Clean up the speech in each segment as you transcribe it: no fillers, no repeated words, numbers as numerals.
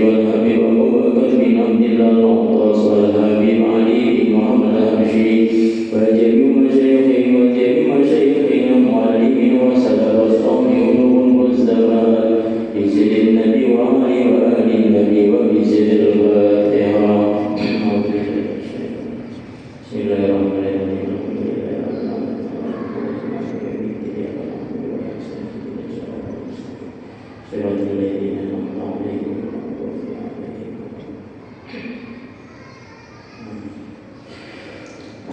والهب وهو كالبن عبد الله العطاس والهب علي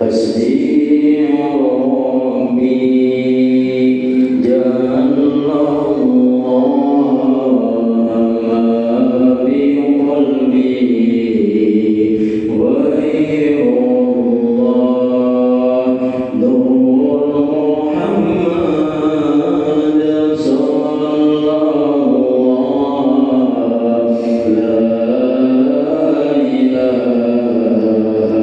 حسبي ربي جل الله ما بقلبي غير الله نور محمد صلى الله لا إله إلا الله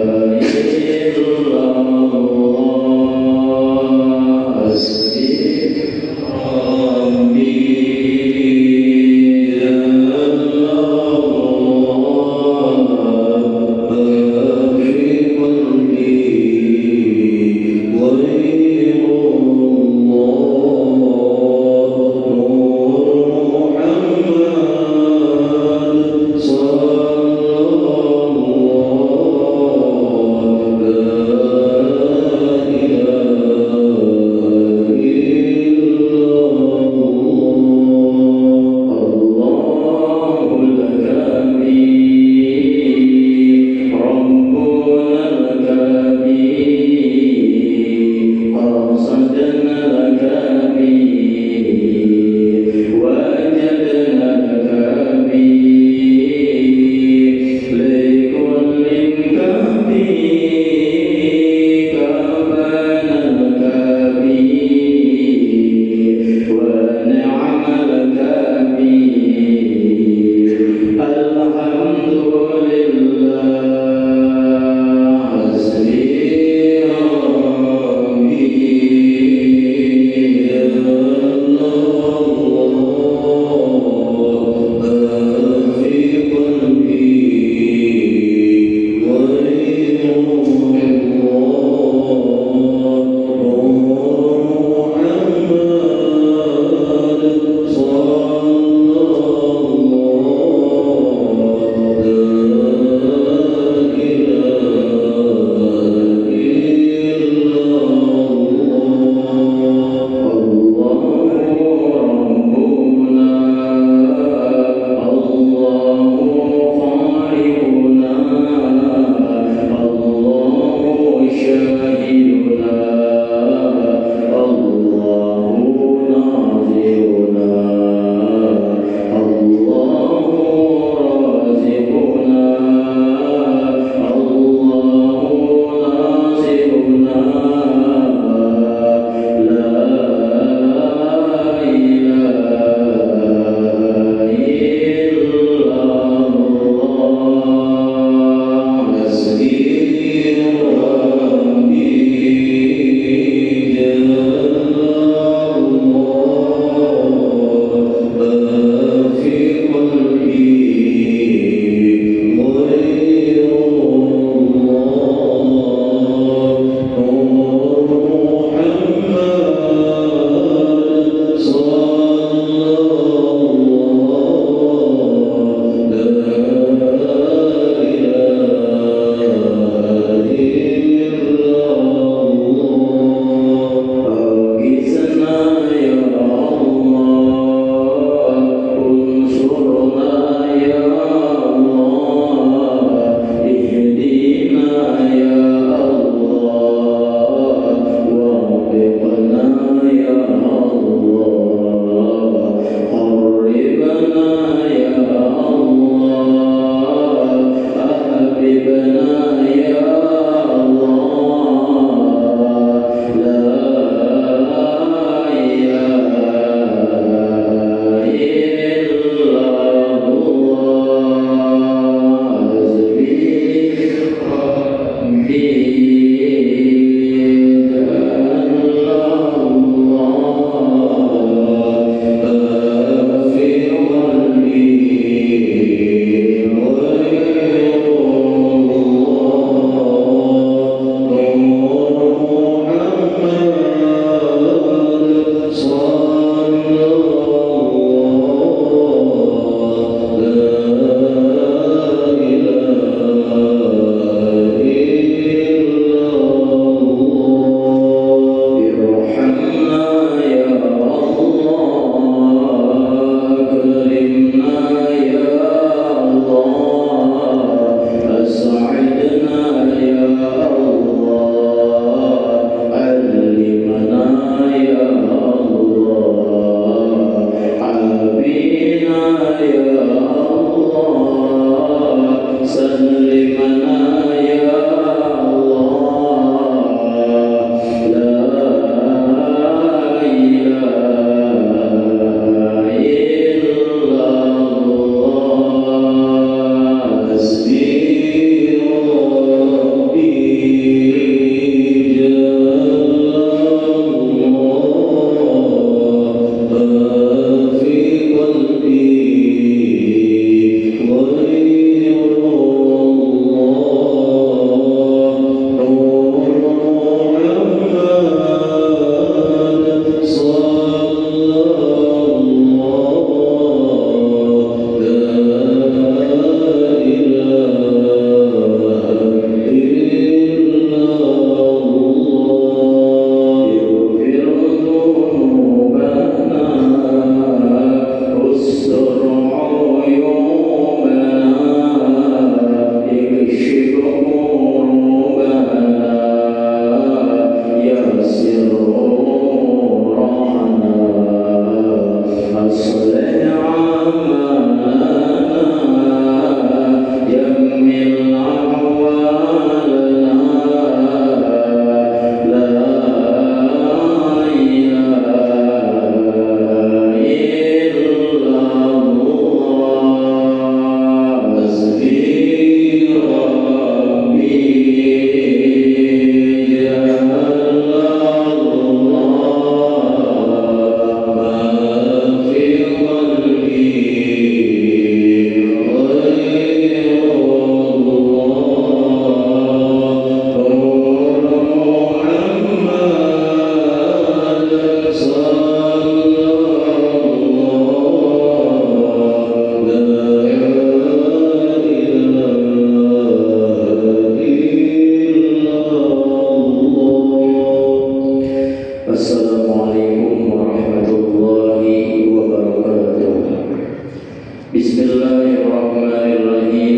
Bismillahirrahmanirrahim.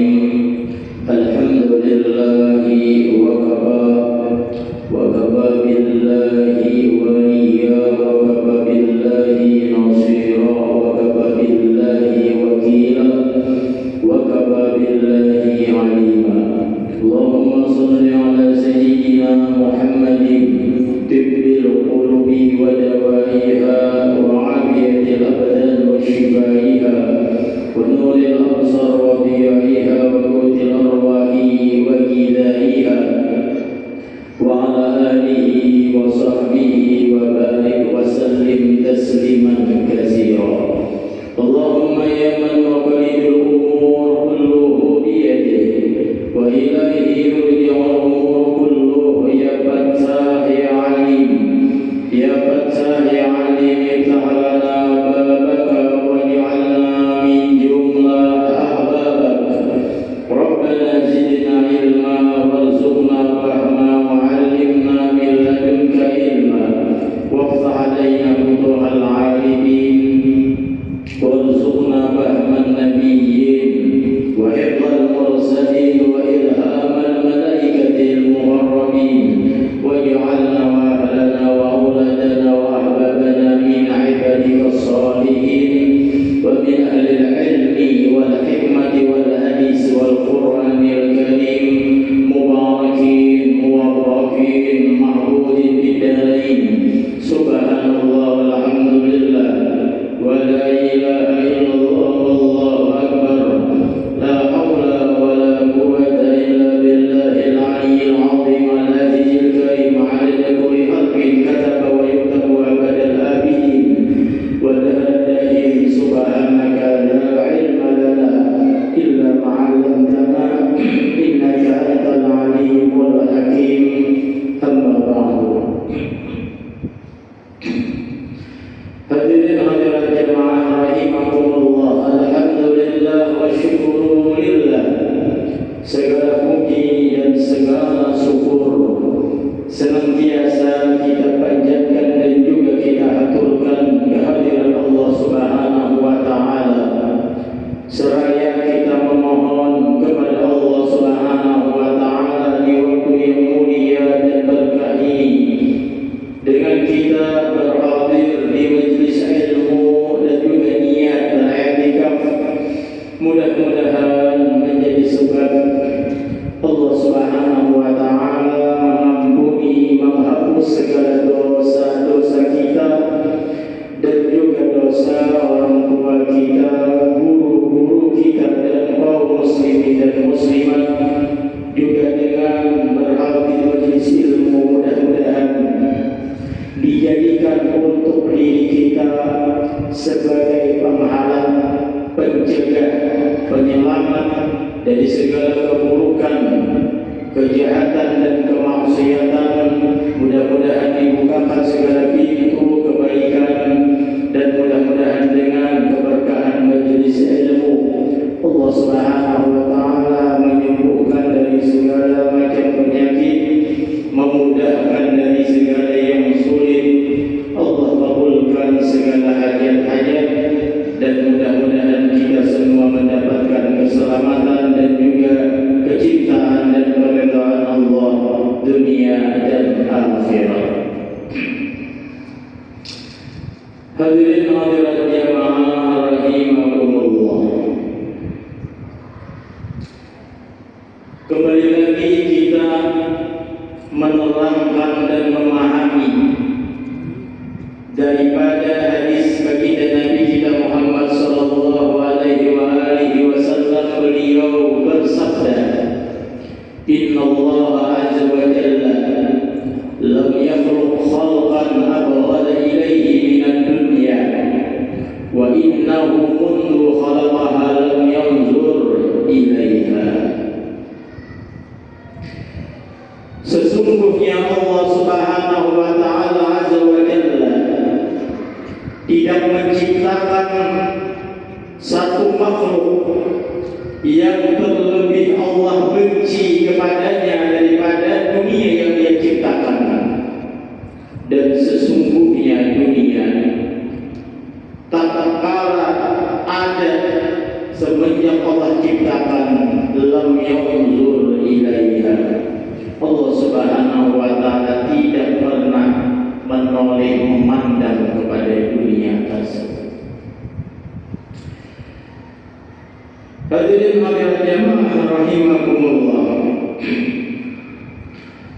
Alhamdulillahi wa kafa billahi waliya wa kafa billahi nasira wa kafa billahi wakila wa kafa billahi alima. Allahumma salli ala sayyidina Muhammadin tibbil qulubi wa dawaiha wa afiyatil abdan wa shifaiha wa nuril absar wa diyaiha wa qutil arwahi wa gidaiha wa ala alihi wa sahbihi wa barik wa sallim tasliman katsira. Allahumma ya man maqalidul umur kulluhu biyadihi wa ilaihi yurja'ul umur kulluhu ya fattah ya alim ya fattah ya alim iftah lana babaka waj'alna min jumlah ahbabak. Rabbana zidna ilma warzuqna fahma wa'allimna min ladunka ilma waftah alaina futuhal alimin warzuqna fahman nabiyyin wa hifdzal mursalin wa ilhamal malaikatil muqarrabin waj'alna wa ahlana wa auladana wa ahbabana min ibadika salihin wa min ahlil ilmi wal hikmati wal hadis wal qur'anil karim mubarakin muwaffakin mahmudin bidarain. Subhanallah walhamdulillah wa la ilaha illallah wallahu akbar. La hawla wa la quwwata illa billahil aliyyil azim al-azizil karim. Adada kulli harfin kataba wa yuktabu abadal abidin wa dahadahin. Subhanaka la ilma lana illa ma 'allamtana innaka antal alimul hakim. Amma ba'du. Hadirin hadirat jemaah rahimakumullah, alhamdulillah wa syukurulillah. Segala puji dan segala syukur senantiasa kita panjatkan dan juga kita aturkan kehadiran Allah Subhanahu wa taala. Seraya kita memohon kepada Allah Subhanahu wa taala di waktu yang mulia dan berkah ini dengan kita berhadir di majlis ilmu dan juga niat beriktikaf, mudah-mudahan menjadi sebab Allah Subhanahu wa taala mengampuni, menghapus segala dosa-dosa kita dan juga dosa orang tua kita, guru-guru kita dan kaum muslimin dan muslimat. Juga dengan berhadir majlis ilmu, mudah-mudahan dijadikan untuk diri kita sebagai penghalang, pencegah, penyelamat dari segala keburukan, kejahatan dan kemaksiatan. Mudah-mudahan dibukakan segala pintu kebaikan dan mudah-mudahan dengan keberkahan majelis ilmu Allah Subhanahu wa taala menyembuhkan dari segala macam penyakit, memudahkan dari segala yang sulit. Allah kabulkan segala hajat-hajat dan mudah-mudahan kita semua mendapatkan keselamatan dan juga kecintaan dan keridhaan Allah dunia dan akhirat. Hadirin hadirat jamaah rahimakumullah. Kembali lagi kita menerangkan dan memahami daripada hadis baginda Nabi kita Muhammad sallallahu alaihi wasallam. Beliau bersabda, Inna Allah azza wa jalla lam yakhluq khalqan abghada ilayhi minad dunya wa innahu mundu khalaqaha lam yanzur ilayha. Sesungguhnya Allah Subhanahu wa taala azza wa jalla tidak menciptakan satu makhluk yang terlebih Allah benci kepadanya daripada dunia yang Dia ciptakan. Dan sesungguhnya dunia tak kala ada semenjak yang Allah ciptakan lam yanzur ilaiha. Allah Subhanahu wa taala tidak pernah menoleh memandang kepada dunia tersebut. Hadirin hadirat jamaah rahimakumullah.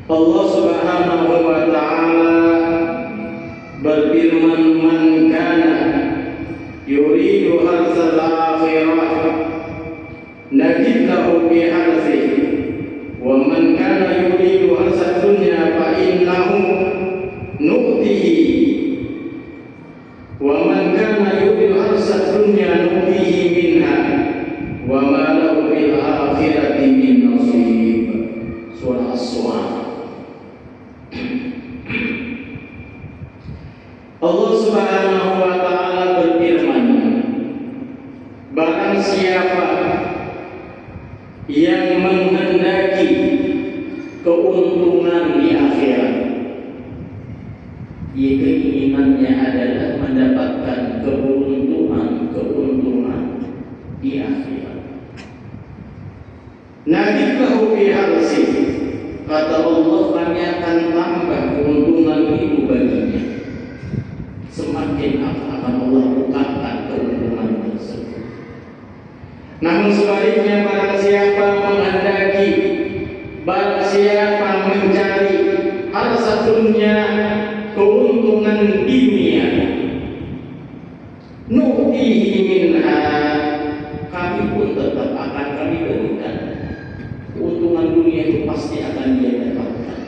Allah Subhanahu wa taala berfirman, "Man kana yuridu harsal akhirah najid lahu fi harsihi wa man kana yuridu harsad dunya fa innahu nu'tihi wa man kana yuridu harsad dunya nu'tihi minha wa ma lahu fil akhirati min nasib." Surah As-Su'ara. Allah Subhanahu wa taala berfirman, barang siapa yang menghendaki keuntungan di akhirat, keinginannya adalah mendapatkan keuntungan di akhirat. Najiblahu fi harsi, kata Allah, kami akan tambah keuntungan itu baginya. Semakin akan Allah bukakan keuntungan tersebut. Namun sebaliknya, barang siapa menghendaki, barang siapa mencari harsa dunia, keuntungan dunia, nu'tihi minha, kami pun tetap akan kami berikan. Keuntungan dunia itu pasti akan dia dapatkan.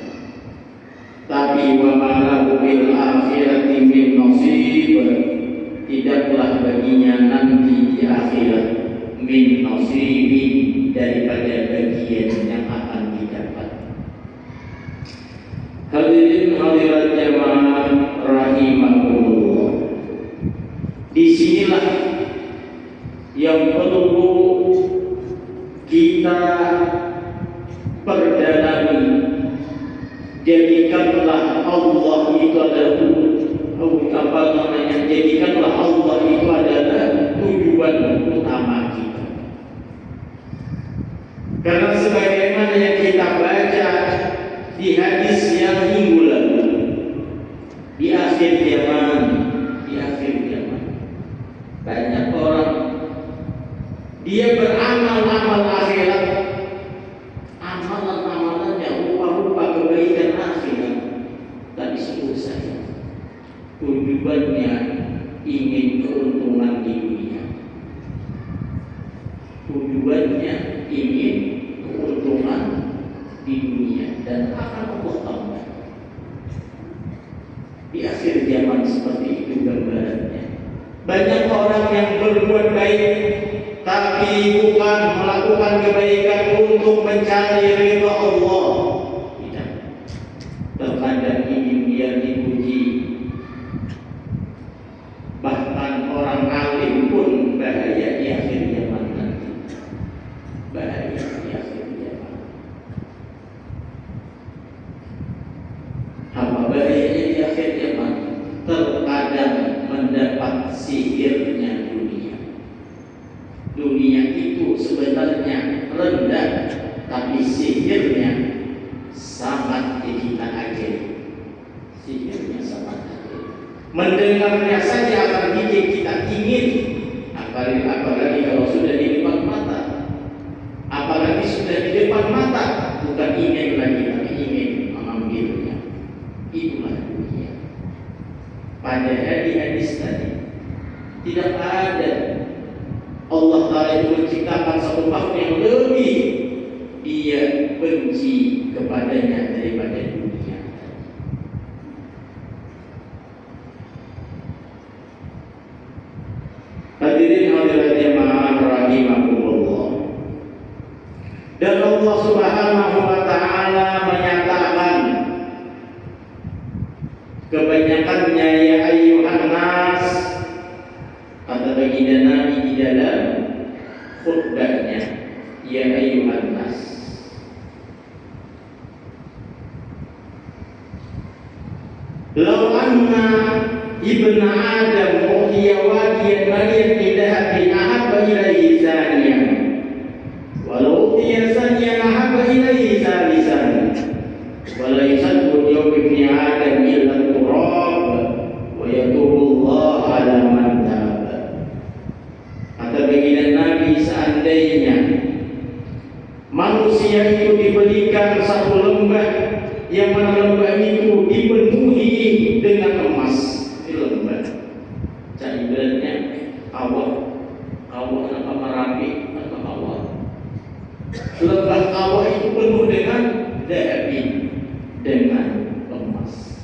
Tapi wa ma lahu bil akhirati min nasib, tidaklah baginya nanti di akhirat min nasibin, daripada bagian yang akan didapat. Hadirin hadirat jamaah rahimakumullah. Disinilah yang perlu kita perdalami. Jadikanlah Allah itu adalah jadikanlah Allah itu adalah tujuan utama kita. Karena sebagaimana yang kita baca di hadis yang minggu lalu, di akhir zaman banyak orang dia beramal-amal akhirat, amalan-amalannya rupa-rupa kebaikan akhirat, tapi sungguh saja tujuannya ingin keuntungan di dunia. Tujuannya ingin keuntungan di dunia, dan akan Allah tambah. Di akhir zaman seperti itu gambarannya. Banyak orang yang berbuat baik tapi bukan melakukan kebaikan untuk mencari ridha Allah. Tidak. Terkadang ingin dia dipuji. Bahkan orang alim pun bahaya di akhir zaman nanti. Bahaya di akhir zaman. Apa bahayanya di akhir zaman? Terkadang mendapat sihirnya dunia. Dunia itu sebenarnya rendah, tapi sihirnya sangat kita ajaib. Sihirnya sangat ajaib. Mendengarnya saja akan bikin kita ingin, apalagi kalau sudah di depan mata. Apalagi sudah di depan mata, bukan ingin lagi, tapi ingin mengambilnya. Itulah dunia. Pada hadis tadi tidak ada Allah Ta'ala itu menciptakan satu makhluk yang lebih dia benci kepadanya daripada dunia. Hadirin hadirat jamaah rahimakumullah. Dan Allah Subhanahu wa taala menyatakan kebanyakannya, ya ayyuhan nas, kata baginda Nabi di dalam khutbahnya, ya ayyuhan nas. Law anna ibna Adam uhiya wadiyan mariyan bidahabin ahabba ilaihi zaniyan Manusia itu diberikan satu lembah, yang mana lembah itu dipenuhi dengan emas. Ini lembah. Jadi ibaratnya kawah apa Merapi atau kawah. Lembah kawah itu penuh dengan dhahabi, dengan emas.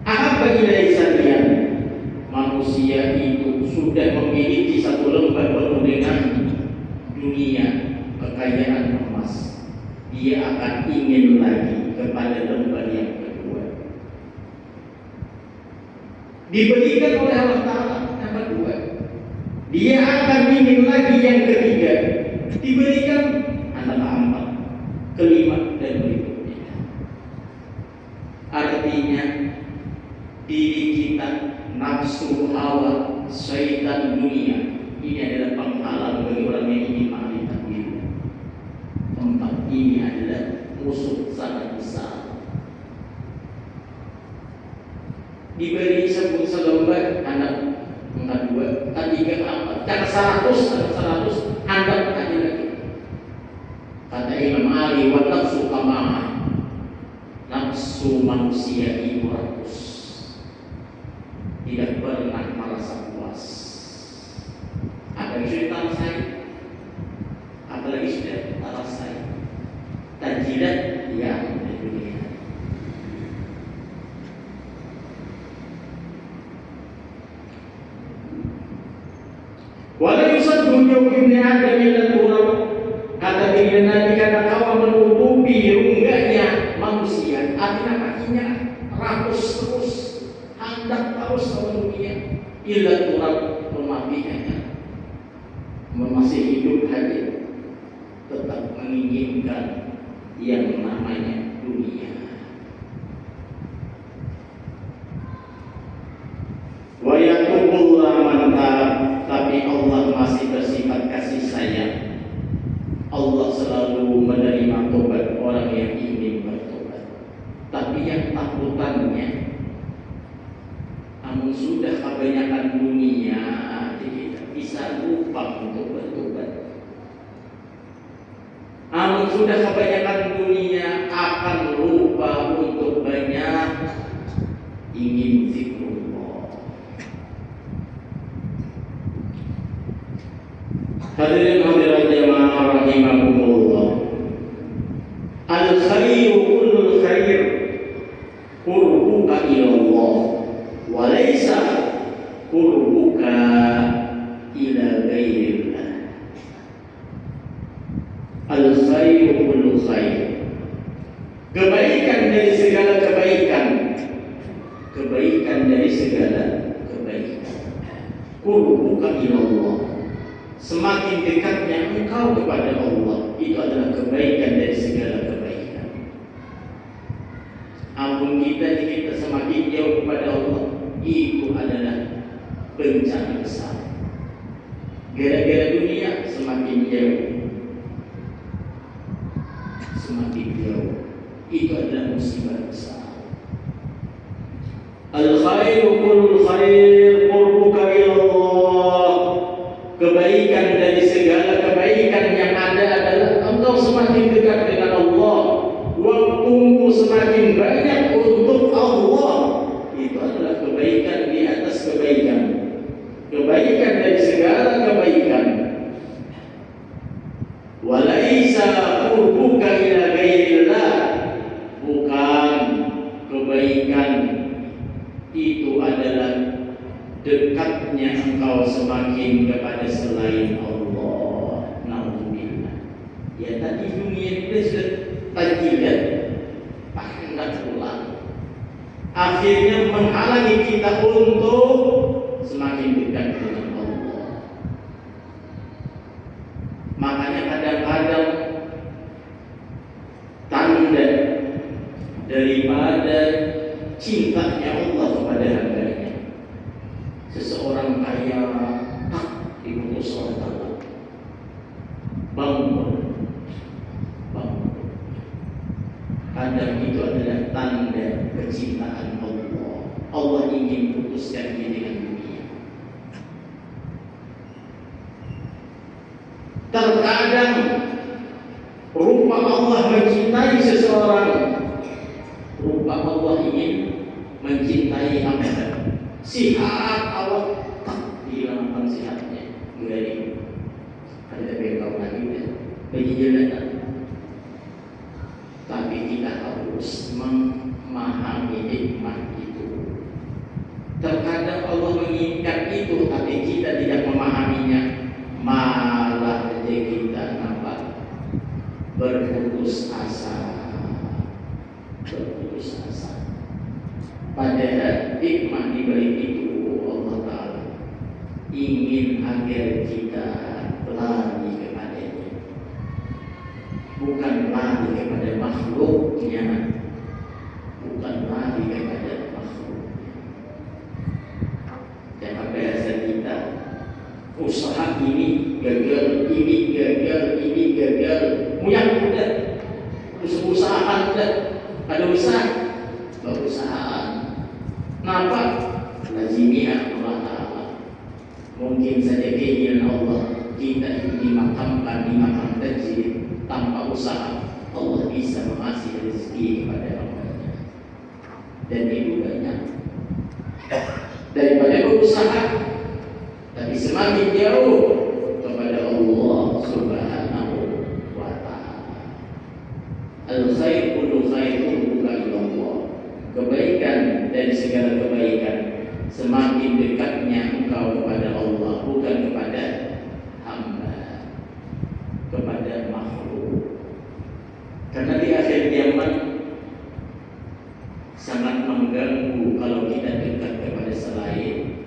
Ahabba ilaihi saniyan, manusia itu sudah memiliki satu lembah penuh dengan dunia, kekayaan emas. Dia akan ingin lagi kepada lembah yang kedua. Diberikan oleh Allah Ta'ala yang kedua. Dia akan ingin lagi yang ketiga. Diberikan anak keempat, kelima, dan berikutnya. Artinya diri kita, nafsu, hawa, syaitan, dunia, ini adalah penghalang bagi orang yang ingin ma'rifat diri. Tempat ini adalah musuh sangat besar. Diberi sebut selembar anak dua, ketiga, empat, dan 100, anda bertanya lagi. Kata Imam Ali, wa nafsu kamaha, nafsu manusia itu rakus, tidak pernah merasa puas. Ada cerita saya, apalagi sudah taras saya, tajilat yang di dunia. Walau yusaddu ibni Adam ila turab, kata diri Nabi, karena kau menutupi rungganya manusia, artinya kakinya rakus terus, hendak terus memenuhinya, ila turab, mematikannya, masih hidup hadir, tetap menginginkan yang namanya dunia. Wa yatubullah man taab, tapi Allah masih bersifat kasih sayang. Allah selalu menerima tobat orang yang ingin bertobat. Tapi yang takutannya, namun sudah kebanyakan dunia, tidak bisa lupa untuk bertobat. Namun sudah kebanyakan dunia, akan lupa untuk banyak ingin zikrullah. Hadirin hadirat jamaah rahimakumullah. Al-khairu kullul khair qurbuka ilallah, wa laysa qurbuka ila ghairillah. Al-khairu kullul khair, kebaikan dari segala kebaikan, kebaikan dari segala kebaikan. Qurbuka ilallah, semakin dekatnya engkau kepada Allah, itu adalah kebaikan dari segala kebaikan. Ampun kita semakin jauh kepada Allah, itu adalah bencana besar. Gara-gara dunia semakin jauh, semakin jauh, itu adalah musibah besar. Al-khairu kullul khair qurbuka ilallah, kebaikan dari segala kebaikan yang ada adalah engkau semakin dekat dengan Allah, waktumu semakin banyak untuk Allah. Itu adalah kebaikan di atas kebaikan, kebaikan dari segala kebaikan. Walaisa qurbuka ila ghairillah, bukan kebaikan itu adalah dekatnya engkau semakin kepada selain Allah. Nauzubillah. Ya tadi dunia kita sudah tajilat, hendak pulang, akhirnya menghalangi kita untuk semakin dekat dengan Allah. Makanya kadang-kadang tanda daripada cintanya Allah kepada hambanya, seseorang kaya diputus oleh Allah, bangun. Kadang itu adalah tanda kecintaan Allah. Allah ingin putuskan dia dengan dunia. Terkadang rupa Allah mencintai seseorang, rupa Allah ingin mencintai hamba. Sihat Allah tak dihilangkan sihatnya. Mulai ada bengkau lagi, bagi jalan. Tapi kita harus memahami hikmah itu. Terkadang Allah menginginkan itu, tapi kita tidak memahaminya, malah kita nampak berputus asa. Padahal hikmah di balik itu Allah Ta'ala ingin agar kita lari kepadanya, bukan lari kepada makhluknya, bukan lari kepada makhluk. Jangan bahasa kita usaha ini gagal, ini gagal, ini gagal, muyak udah, usaha udah, ada usaha, berusahaan. Kenapa? Lazimiyah Allah Ta'ala. Mungkin saja keinginan Allah kita itu dimakamkan di makam kecil tanpa usaha, Allah bisa mengasih rezeki kepada hamba-Nya. Dan itu banyak daripada berusaha, tapi semakin jauh kepada Allah Subhanahu wa Ta'ala. Al-khair kullu khairun bukan Allah. Kebaikan dan segala kebaikan semakin dekatnya engkau kepada Allah, bukan kepada hamba, kepada makhluk. Karena di akhir zaman sangat mengganggu kalau kita dekat kepada selain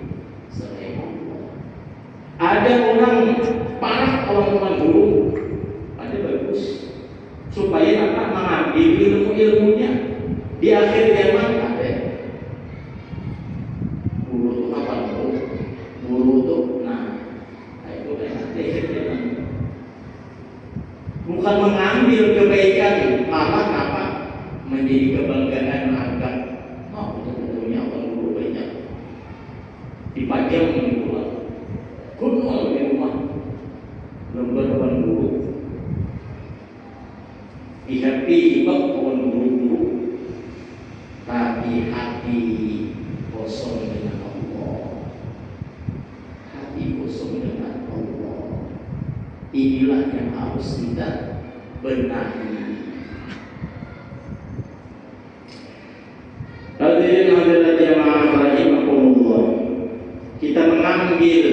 Allah. Ada orang parah orang guru, ada bagus supaya apa? Mengambil ilmunya. Di akhir zaman ada guru itu apa? Guru itu, itu kan di akhir zaman bukan mengambil kebaikan, malah apa? Menjadi kebanggaan harga. Betul-betulnya orang guru banyak dipajang di rumah, kuno di rumah, lembar orang guru, dihappy ibak orang guru. Tapi hati kosong dengan Allah, hati kosong dengan Allah. Inilah yang harus kita benahi. Hadirin hadirat jamaah rahimakumullah, kita mengambil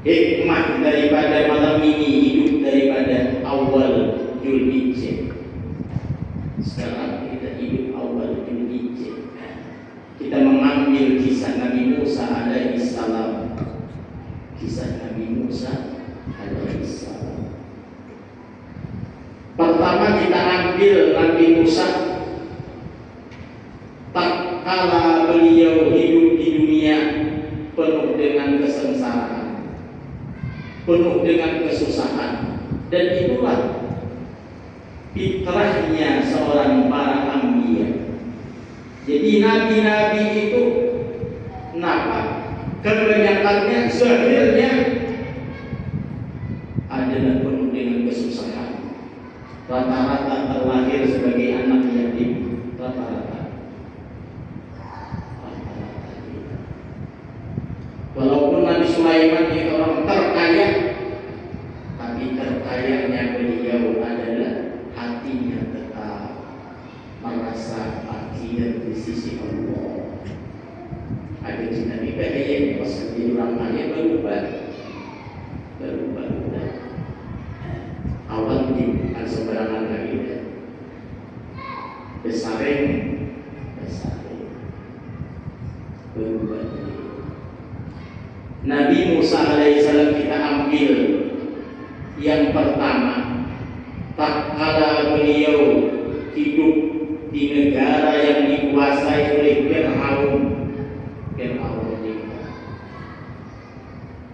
hikmah daripada malam ini, hidup daripada awal Zulhijjah. Sekarang kita hidup awal Zulhijjah. Kita mengambil kisah Nabi Musa alaihi salam. Kisah Nabi Musa alaihi salam. Pertama kita ambil Nabi Musa tatkala beliau hidup di dunia penuh dengan kesengsaraan, penuh dengan kesusahan, dan itulah fitrahnya seorang para anbiya. Jadi nabi-nabi itu kebanyakannya zahirnya adalah penuh dengan kesusahan. Rata-rata terlahir sebagai anak yatim, rata-rata. Walaupun Nabi Sulaiman itu orang terkaya, tapi terkayanya beliau adalah hatinya tetap merasa fakir di sisi Allah. Ada cerita di PDN pas di orang kaya berubah. Awal bukan sembarangan lagi. Besaring berubah. Nabi Musa alaihissalam kita ambil yang pertama, tatkala beliau hidup di negara yang dikuasai oleh Fir'aun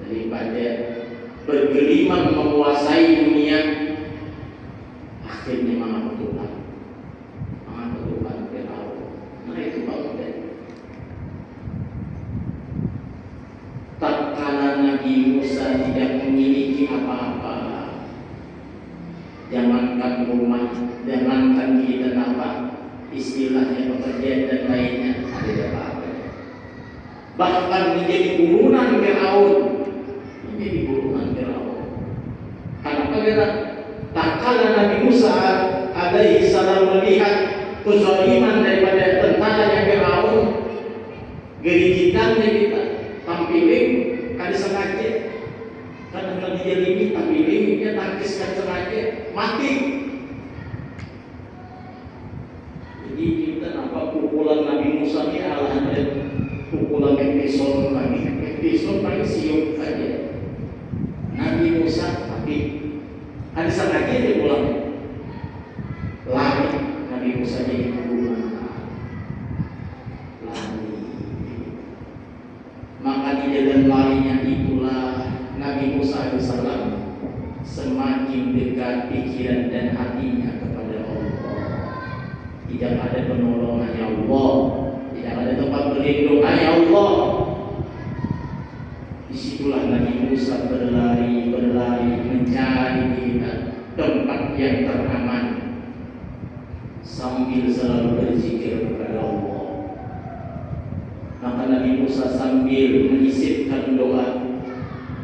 daripada bergelimang menguasai dunia, akhirnya mengabulkan Fir'aun. Nah itu bangun. Tatkala Nabi Musa tidak memiliki apa-apa. Jangankan rumah, jangankan kita apa istilahnya pekerjaan dan lainnya, ada apa-apa. Bahkan menjadi buronan Firaun, Karena tak kala Nabi Musa alaihi salam melihat kezaliman daripada tentara yang Firaun, gerijitannya kita tampilin kali sengaja, karena lagi jelimi tampilin dia tangkiskan sengaja mati. Jadi kita nampak pukulan Nabi Musa ini alahan dan pukulan episode lagi, episode paling siup aja. Nabi Musa tapi ada sengaja dia pulang lari. Nabi Musa jadi pembunuh lari. Maka di jalan larinya itulah Nabi Musa alaihissalam semakin dekat pikiran dan hatinya kepada Allah. Tidak ada penolongannya Allah, tidak ada tempat perlindungannya Allah. Disitulah Nabi Musa berlari mencari tempat yang teraman sambil selalu berzikir kepada Allah. Maka Nabi Musa sambil menyisipkan doa,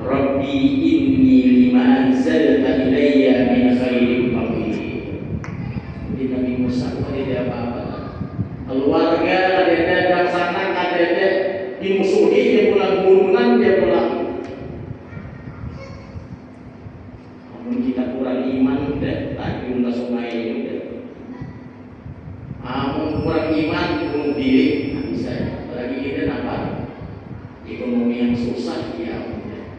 Rabbi inni lima anzalta ilayya min khairin faqir. Jadi Nabi Musa tidak apa-apa. Keluarga ada laksanakan ada dimusuhi dia pulang burunan dia pulang. Namun kita kurang iman udah tadi udah sungai udah. Kurang iman bunuh diri nggak bisa. Apalagi kita apa? Ekonomi yang susah ya udah.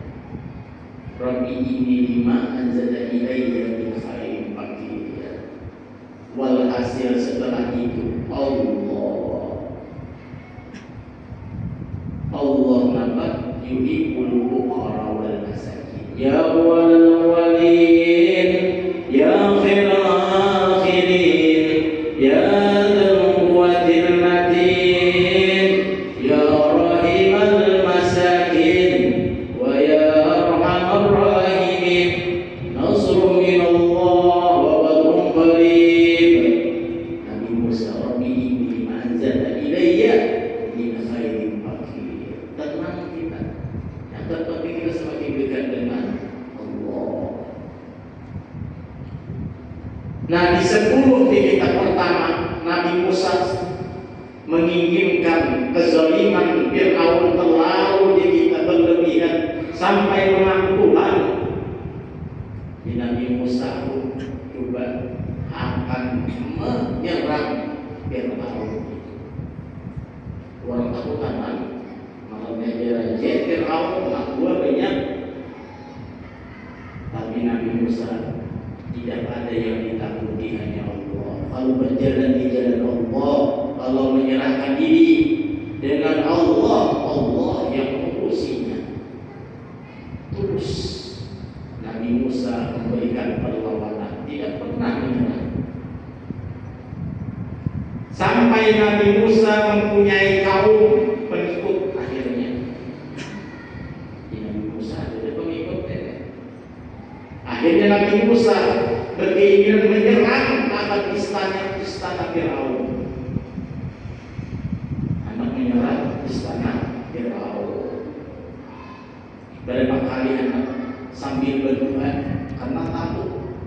Rabbi inni lima anzalta ilayya min khairin faqir. Walhasil setelah itu Allah nampak yuhibbul fuqara wal masakin. Ya wal walin, ya khairal akhirin, ya dzal quwwatil matin, ya rahimal masakin, wa ya arhamar rahimin. Nasrun min Allah wa badrun qarib. Nabi Musa Rabbi inni lima anzalta ilayya min khairin faqir. Tenang kita, yang terpenting kita semakin dekat dengan Allah. Nah, di 10 kitab pertama Nabi Musa menginginkan kezaliman Fir'aun terlalu di kita berlebihan sampai mengaku Tuhan. Di Nabi Musa pun coba akan menyerang Fir'aun. Orang takutan malamnya dia Fir'aun gua banyak. Tapi Nabi Musa tidak ada yang ditakuti, hanya Allah. Kalau berjalan di jalan Allah, kalau menyerahkan diri dengan Allah, Allah yang mengurusinya. Terus Nabi Musa memberikan perlawanan, tidak pernah menyerah. Sampai Nabi Musa mempunyai kaum pengikut akhirnya. Di Nabi Musa ada pengikut. Akhirnya Nabi Musa berkeinginan menyerang akan istana Firaun. Anak menyerang istana Firaun. Berapa kali anak sambil berdoa karena takut.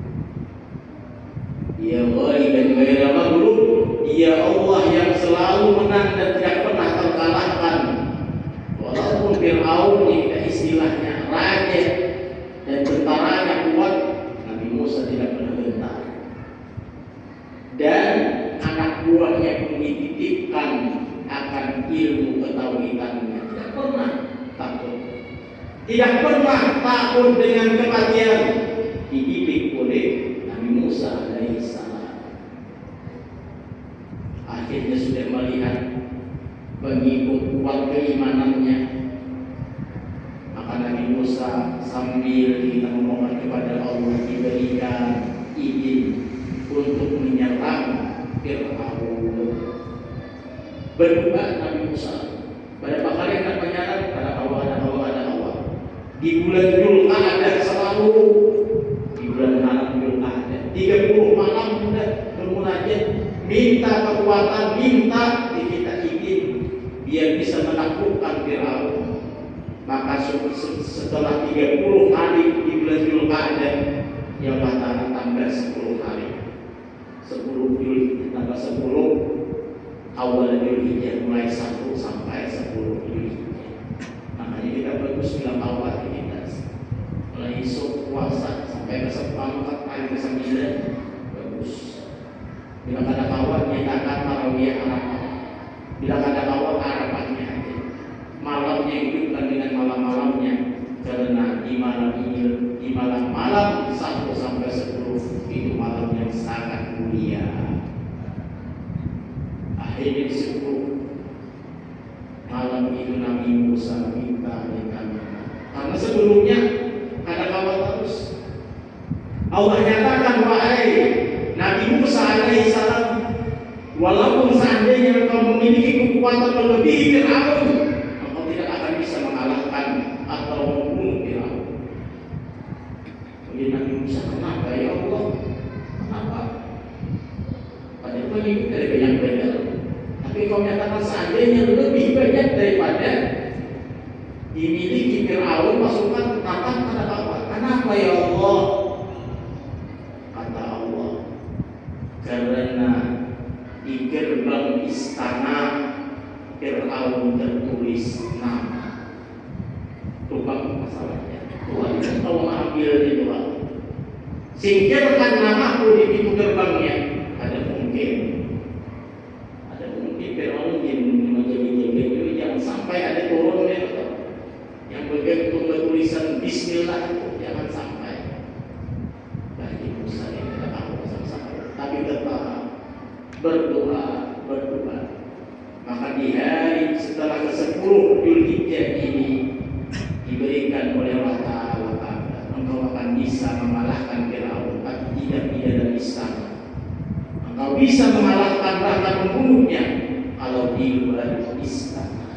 Ya Allah dan ghaira maghlub, ya Allah yang selalu menang dan tidak pernah terkalahkan. Walaupun Firaun ini istilahnya raja dan tentaranya kuat, Nabi Musa tidak pernah gentar. Dan anak buahnya pun dititipkan akan ilmu ketauhidannya, tidak pernah takut. Tidak pernah takut dengan kematian. Dididik oleh Nabi Musa alaihissalam. Akhirnya sudah melihat pengikut kuat keimanannya. Maka Nabi Musa sambil kita memohon kepada Allah diberikan izin untuk menyerang Fir'aun. Berdoa Nabi Musa. Berapa kali akan menyerang? Ada Allah. di bulan Dzulqa'dah selalu di bulan malam Dzulqa'dah 30 malam sudah bermunajat, minta kekuatan, minta kita izin biar bisa menaklukkan Firaun. Maka setelah 30 hari di bulan Dzulqa'dah, ya Allah Ta'ala tambah 10 hari, 10 Dzulhijjah tambah 10 awal Dzulhijjah, mulai 1 sampai 10 Dzulhijjah. Makanya kita bagus bilang awal kita mulai esok puasa sampai ke 4 hari ke 9 bagus. Bila kada kawan nyatakan tarawih Arafah, bila kada kawan Arafahnya aja, malamnya hidupkan dengan malam-malamnya, karena di malam ini, di malam-malam 1 sampai 10 itu malam yang sangat mulia. Akhirnya 10 malam itu Nabi Musa minta karena sebelumnya ada kawan terus. Allah nyatakan, wahai Nabi Musa alaihissalam, walaupun seandainya engkau memiliki kekuatan melebihi Firaun, engkau tidak akan bisa mengalahkan atau membunuh Firaun. Jadi Nabi Musa, kenapa ya Allah? Kenapa? Padahal kau hidup dari banyak benar, tapi kau nyatakan seandainya lebih banyak daripada dimiliki Firaun pasukan, tetap kata apa? Kenapa ya Allah? Kata Allah, karena di gerbang istana Firaun tertulis nama. Lupa masalahnya. Tuhan kalau ambil itu, singkirkan namaku di pintu gerbangnya. Ada mungkin Firaun yang menjadi jangan sampai ada turun yang bergantung tulisan Bismillah itu, jangan sampai. Bagi Musa yang tidak tahu sama-sama, tapi tetap berdoa. Maka di hari setelah ke-10 Dzulhijjah ini diberikan oleh Allah Ta'ala, engkau akan bisa mengalahkan Firaun, tapi tidak di dalam istana. Engkau bisa mengalahkan bahkan membunuhnya kalau di luar istana.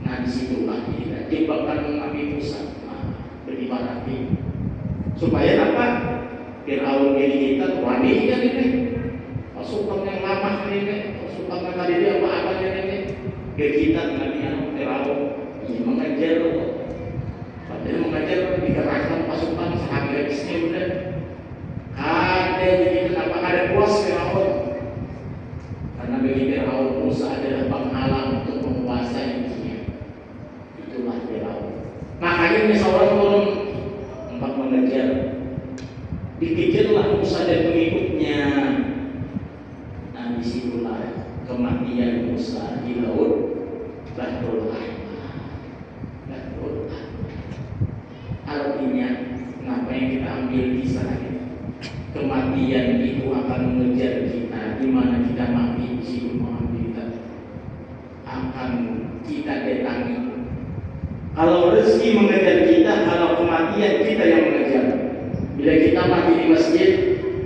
Nah disitulah kita jebakan Nabi Musa beribadah supaya apa? Firaun diri kita wanita ini, pasukan yang lama ini, pasukan yang tadi dia apa-apanya ini, kita dengan Firaun ini mengajar, padahal mengajar dikerahkan pasukan sehabis-habisnya udah ada jadi kenapa ada puas Firaun, karena bagi Firaun Musa adalah penghalang untuk menguasai dunia. Itulah Firaun. Makanya misalnya turun empat mengejar, dikejarlah Musa dan pengikutnya. Nah disitulah kematian Musa di laut Bahrul Ahmar. Artinya, apa yang kita ambil kisah ini? Kematian itu akan mengejar kita, di mana kita mati di situ mengambil kita, akan kita datangi. Kalau rezeki mengejar kita, kalau kematian kita yang mengejar. Bila kita mati di masjid,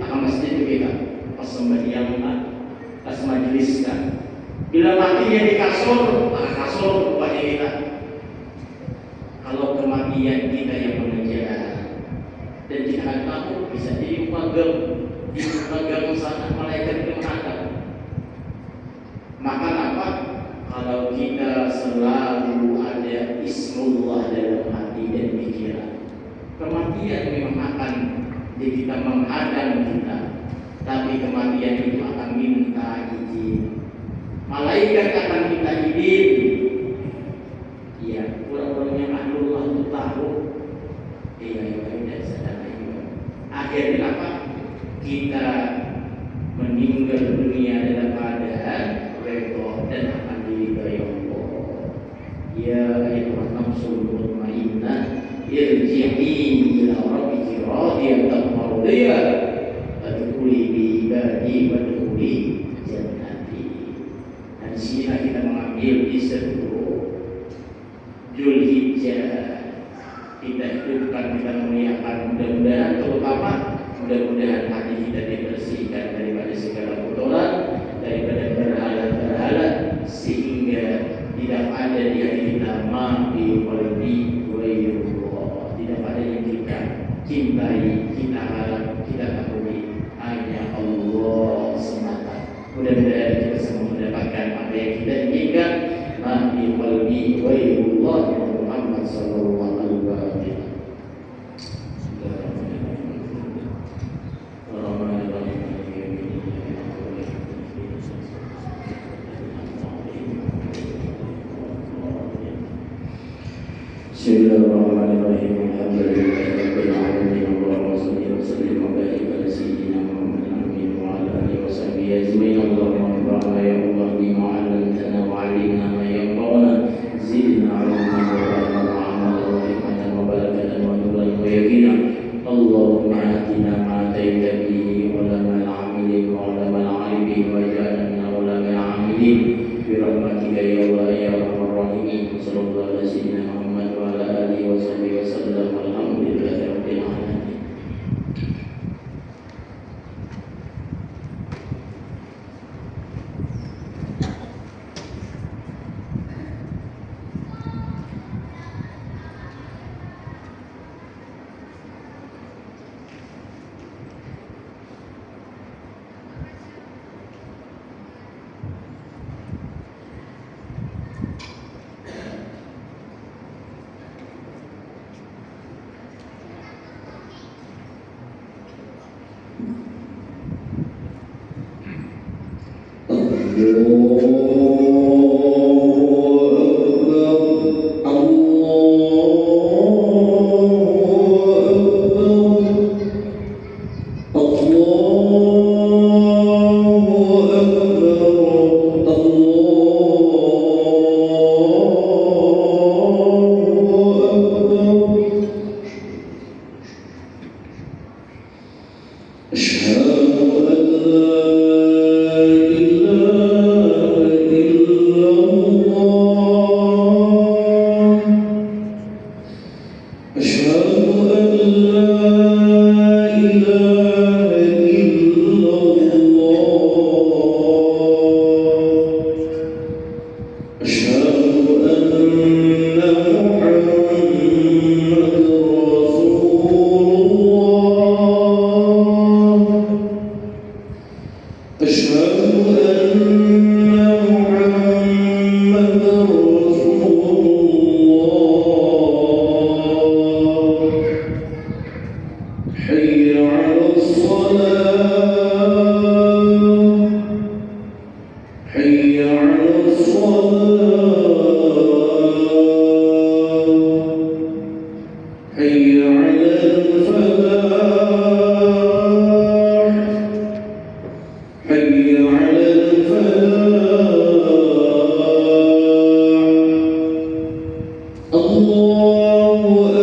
akan masjid itu kita pas sembahyang, pas majeliskan. Bila matinya di kasur, akan kasur rupanya kita. Kalau kematian kita yang mengejar, dan kita akan tahu bisa jadi magang sana malaikat itu menghadap. Maka apa? Kalau kita selalu ada Ismullah dalam hati dan pikiran, kematian memang akan jadi kita menghadang kita, tapi kematian itu akan minta izin. Malaikat akan minta izin. Ya, orang-orang yang ahlullah itu tahu. Akhirnya apa? Kita meninggal dunia dalam keadaan redha dan akan diridhai Allah. Ya ayyuhan nafsul mutmainnah irji'i ila rabbiki radiyatan mardiyah fadkhuli bi ibadi wadkhuli jannati. Dan sini kita mengambil di 10 Dzulhijjah. Kita hidupkan, kita muliakan, mudah-mudahan terutama mudah-mudahan hati kita dibersihkan daripada segala kotoran, daripada berhala-berhala, sehingga tidak ada di hati kita ma bi qalbi ghairu cintai, kita harap, kita ketahui hanya Allah semata. Mudah-mudahan kita semua mendapatkan apa yang kita inginkan. Mahdi qalbi ghairullah Muhammad sallallahu alaihi wasallam. Bismillahirrahmanirrahim. Alhamdulillahirabbil alamin. Allahumma shalli wa sallim wa barik ala sayyidina Muhammadin wa ala alihi wa sahbihi ajmain. Allahumma anfa'na ya Allah bima 'allamtana wa 'allimna ma yanfa'una. Zidna 'ilman wa fahman wa 'amalan wa hikmatan wa barakatan wa nuran wa yaqina. Allahumma atina ma ataita bihi ulamal 'amilin wa ulamal 'alibin wa ja'alna min ulamal 'amilin bi rahmatika ya Allah ya arhamar rahimin. Sallallahu alaihi wasallam wa ala alihi wa sahbihi wa sallam. Alhamdulillahi rabbil alamin. Allah